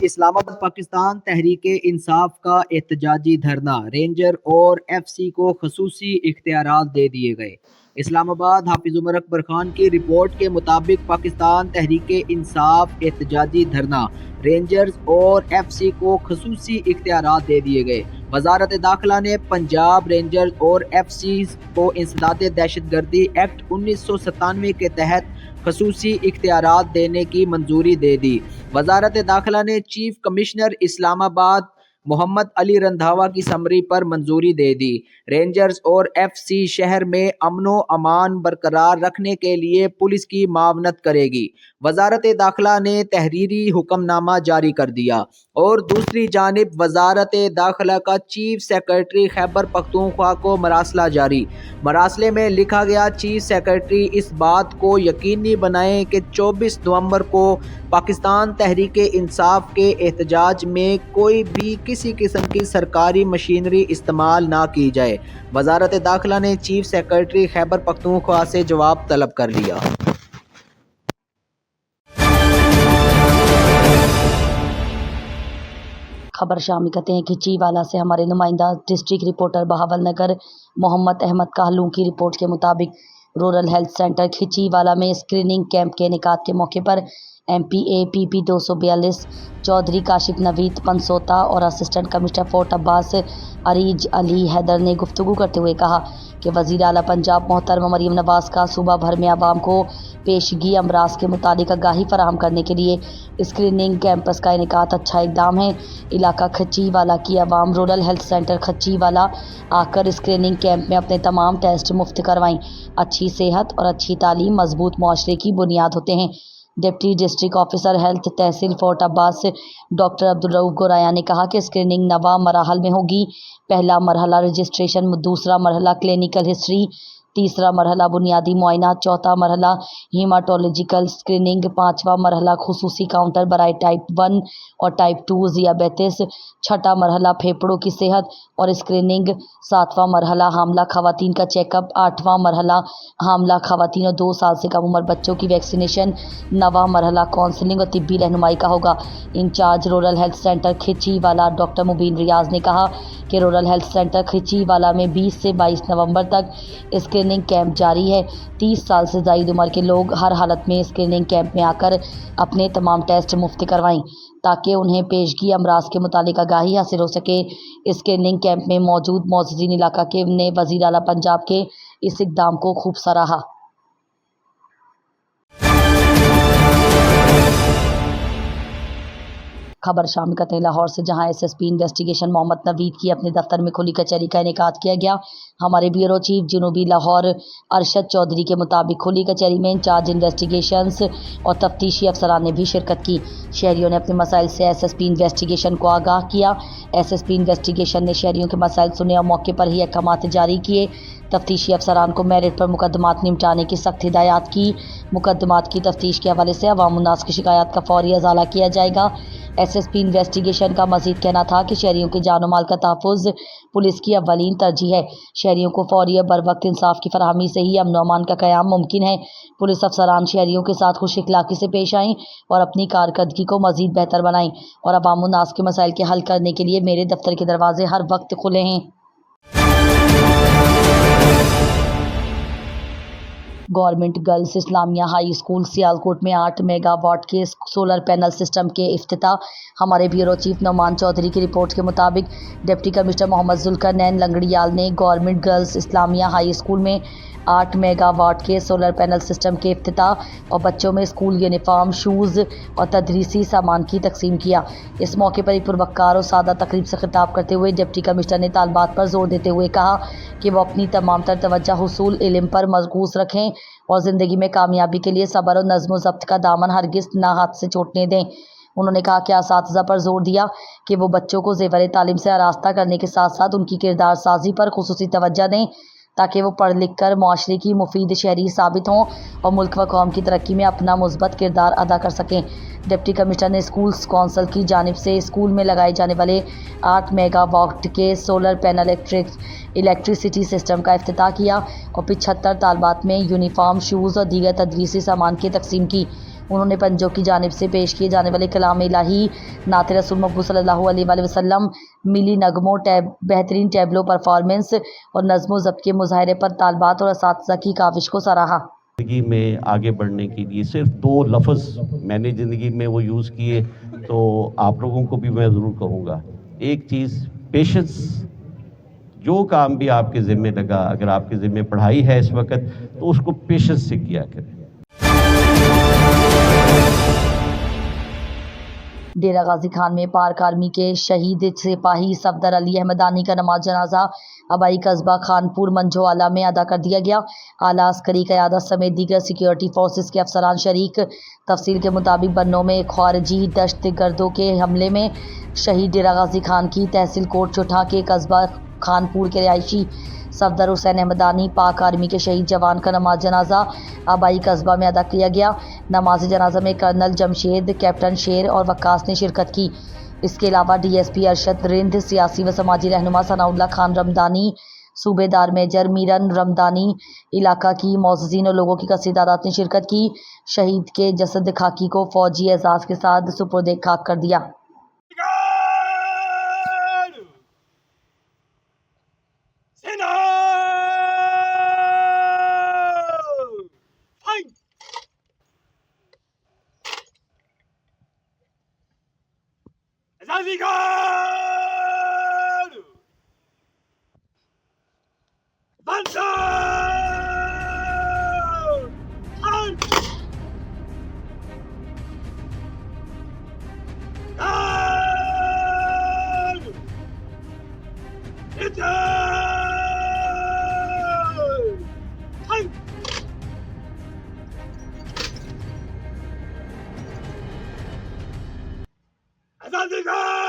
اسلام آباد پاکستان تحریک انصاف کا احتجاجی دھرنا، رینجر اور ایف سی کو خصوصی اختیارات دے دیے گئے۔ اسلام آباد حافظ عمر اکبر خان کی رپورٹ کے مطابق پاکستان تحریک انصاف احتجاجی دھرنا، رینجرز اور ایف سی کو خصوصی اختیارات دے دیے گئے۔ وزارت داخلہ نے پنجاب رینجرز اور ایف سی کو انسداد دہشت گردی ایکٹ 1997 کے تحت خصوصی اختیارات دینے کی منظوری دے دی۔ وزارت داخلہ نے چیف کمشنر اسلام آباد محمد علی رندھاوا کی سمری پر منظوری دے دی۔ رینجرز اور ایف سی شہر میں امن و امان برقرار رکھنے کے لیے پولیس کی معاونت کرے گی۔ وزارت داخلہ نے تحریری حکم نامہ جاری کر دیا اور دوسری جانب وزارت داخلہ کا چیف سیکرٹری خیبر پختونخوا کو مراسلہ جاری۔ مراسلے میں لکھا گیا، چیف سیکرٹری اس بات کو یقینی بنائیں کہ 24 نومبر کو پاکستان تحریک انصاف کے احتجاج میں کوئی بھی کسی قسم کی سرکاری مشینری استعمال نہ کی جائے۔ وزارت داخلہ نے چیف سیکرٹری خیبر پختونخوا سے جواب طلب کر لیا۔ خبر شامل کرتے ہیں کھچی والا سے ہمارے نمائندہ ڈسٹرکٹ رپورٹر بہاول نگر محمد احمد کہلوں کی رپورٹ کے مطابق رورل ہیلتھ سینٹر کھچی والا میں اسکریننگ کیمپ کے انعقاد کے موقع پر ایم پی اے پی پی 242 چودھری کاشف نوید پنسوتا اور اسسٹنٹ کمشنر فورٹ عباس عریج علی حیدر نے گفتگو کرتے ہوئے کہا کہ وزیر اعلیٰ پنجاب محترمہ مریم نواز کا صوبہ بھر میں عوام کو پیشگی امراض کے متعلق آگاہی فراہم کرنے کے لیے اسکریننگ کیمپس کا انعقاد اچھا اقدام ہے۔ علاقہ کھچی والا کی عوام رورل ہیلتھ سینٹر کھچی والا آ کر اسکریننگ کیمپ میں اپنے تمام ٹیسٹ مفت کروائیں۔ اچھی صحت اور اچھی تعلیم مضبوط معاشرے کی بنیاد ہوتے ہیں۔ ڈپٹی ڈسٹرکٹ آفیسر ہیلتھ تحصیل فورٹ عباس ڈاکٹر عبدالرؤف گورایا نے کہا کہ اسکریننگ نوا مراحل میں ہوگی۔ پہلا مرحلہ رجسٹریشن، دوسرا مرحلہ کلینیکل ہسٹری، تیسرا مرحلہ بنیادی معائنات، چوتھا مرحلہ ہیماٹولوجیکل اسکریننگ، پانچواں مرحلہ خصوصی کاؤنٹر برائے ٹائپ 1 اور ٹائپ 2 ذیابیطس، چھٹا مرحلہ پھیپھڑوں کی صحت اور اسکریننگ، ساتواں مرحلہ حاملہ خواتین کا چیک اپ، آٹھواں مرحلہ حاملہ خواتین اور 2 سال سے کم عمر بچوں کی ویکسینیشن، نواں مرحلہ کونسلنگ اور طبی رہنمائی کا ہوگا۔ Incharge rural health centre Khichi والا ڈاکٹر مبین ریاض نے کہا کہ رورل ہیلتھ سینٹر کھچی والا میں 20 سے 22 نومبر تک اسکریننگ کیمپ جاری ہے۔ 30 سال سے زائد عمر کے لوگ ہر حالت میں اسکریننگ کیمپ میں آ کر اپنے تمام ٹیسٹ مفت کروائیں تاکہ انہیں پیشگی امراض کے متعلق آگاہی حاصل ہو سکے۔ اسکریننگ کیمپ میں موجود معززین علاقہ کے نے وزیر اعلیٰ پنجاب کے اس اقدام کو خوب سراہا۔ خبر شامل کرتے ہیں لاہور سے، جہاں ایس ایس پی انویسٹیگیشن محمد نوید کی اپنے دفتر میں کھلی کچہری کا انعقاد کیا گیا۔ ہمارے بیورو چیف جنوبی لاہور ارشد چودھری کے مطابق کھلی کچہری میں انچارج انویسٹیگیشنز اور تفتیشی افسران نے بھی شرکت کی۔ شہریوں نے اپنے مسائل سے ایس ایس پی انویسٹیگیشن کو آگاہ کیا۔ ایس ایس پی انویسٹیگیشن نے شہریوں کے مسائل سنے اور موقع پر ہی احکامات جاری کیے۔ تفتیشی افسران کو میرٹ پر مقدمات نمٹانے کی سخت ہدایات کی۔ مقدمات کی تفتیش کے حوالے سے عوام الناس کی شکایات کا فوری ازالہ کیا جائے گا۔ ایس ایس پی انویسٹیگیشن کا مزید کہنا تھا کہ شہریوں کے جان و مال کا تحفظ پولیس کی اولین ترجیح ہے۔ شہریوں کو فوری اور بروقت انصاف کی فراہمی سے ہی امن و امان کا قیام ممکن ہے۔ پولیس افسران شہریوں کے ساتھ خوش اخلاقی سے پیش آئیں اور اپنی کارکردگی کو مزید بہتر بنائیں اور عوام الناس کے مسائل کے حل کرنے کے لیے میرے دفتر کے دروازے ہر وقت کھلے ہیں۔ گورنمنٹ گرلز اسلامیہ ہائی اسکول سیالکوٹ میں 8 میگا واٹ کے سولر پینل سسٹم کے افتتاح۔ ہمارے بیورو چیف نعمان چودھری کی رپورٹ کے مطابق ڈپٹی کمشنر محمد ذوالقرنین لنگڑیال نے گورنمنٹ گرلز اسلامیہ ہائی اسکول میں 8 میگا واٹ کے سولر پینل سسٹم کے افتتاح اور بچوں میں اسکول یونیفارم، شوز اور تدریسی سامان کی تقسیم کیا۔ اس موقع پر ایک پروقار اور سادہ تقریب سے خطاب کرتے ہوئے ڈپٹی کمشنر نے طالبات پر زور دیتے ہوئے کہا کہ وہ اپنی تمام تر توجہ حصول علم پر مرکوز رکھیں اور زندگی میں کامیابی کے لیے صبر اور نظم و ضبط کا دامن ہرگز نہ ہاتھ سے چھوٹنے دیں۔ انہوں نے کہا کہ اساتذہ پر زور دیا کہ وہ بچوں کو زیور تعلیم سے آراستہ کرنے کے ساتھ ساتھ ان کی کردار سازی پر خصوصی توجہ دیں تاکہ وہ پڑھ لکھ کر معاشرے کی مفید شہری ثابت ہوں اور ملک و قوم کی ترقی میں اپنا مثبت کردار ادا کر سکیں۔ ڈپٹی کمشنر نے اسکولز کونسل کی جانب سے اسکول میں لگائے جانے والے 8 میگا واٹ کے سولر پینل الیکٹریسٹی سسٹم کا افتتاح کیا اور 75 طالبات میں یونیفارم، شوز اور دیگر تدریسی سامان کی تقسیم کی۔ انہوں نے پنجوں کی جانب سے پیش کیے جانے والے کلام الہی، نعت رسول مقبول صلی اللہ علیہ وآلہ وسلم، ملی نغموں، بہترین ٹیبلو پرفارمنس اور نظم و ضبط کے مظاہرے پر طالبات اور اساتذہ کی کاوش کو سراہا۔ زندگی میں آگے بڑھنے کے لیے صرف 2 لفظ میں نے زندگی میں وہ یوز کیے، تو آپ لوگوں کو بھی میں ضرور کہوں گا۔ ایک چیز پیشنس، جو کام بھی آپ کے ذمہ لگا، اگر آپ کے ذمہ پڑھائی ہے اس وقت تو اس کو پیشنس سے کیا کریں۔ ڈیرہ غازی خان میں پارک آرمی کے شہید سپاہی صفدر علی احمدانی کا نماز جنازہ آبائی قصبہ خانپور منجھوالا میں ادا کر دیا گیا۔ اعلیٰ عسکری قیادت سمیت دیگر سیکیورٹی فورسز کے افسران شریک۔ تفصیل کے مطابق بنوں میں خارجی دہشت گردوں کے حملے میں شہید ڈیرہ غازی خان کی تحصیل کوٹ چٹھا کے قصبہ خانپور کے رہائشی صفدر حسین احمدانی پاک آرمی کے شہید جوان کا نماز جنازہ آبائی قصبہ میں ادا کیا گیا۔ نماز جنازہ میں کرنل جمشید، کیپٹن شیر اور وقاص نے شرکت کی۔ اس کے علاوہ ڈی ایس پی ارشد رند، سیاسی و سماجی رہنما ثناء اللہ خان رمدانی، صوبے دار میجر میرن رمدانی، علاقہ کی معززین اور لوگوں کی کثیر تعداد نے شرکت کی۔ شہید کے جسد خاکی کو فوجی اعزاز کے ساتھ سپرد خاک کر دیا۔ Azadigar!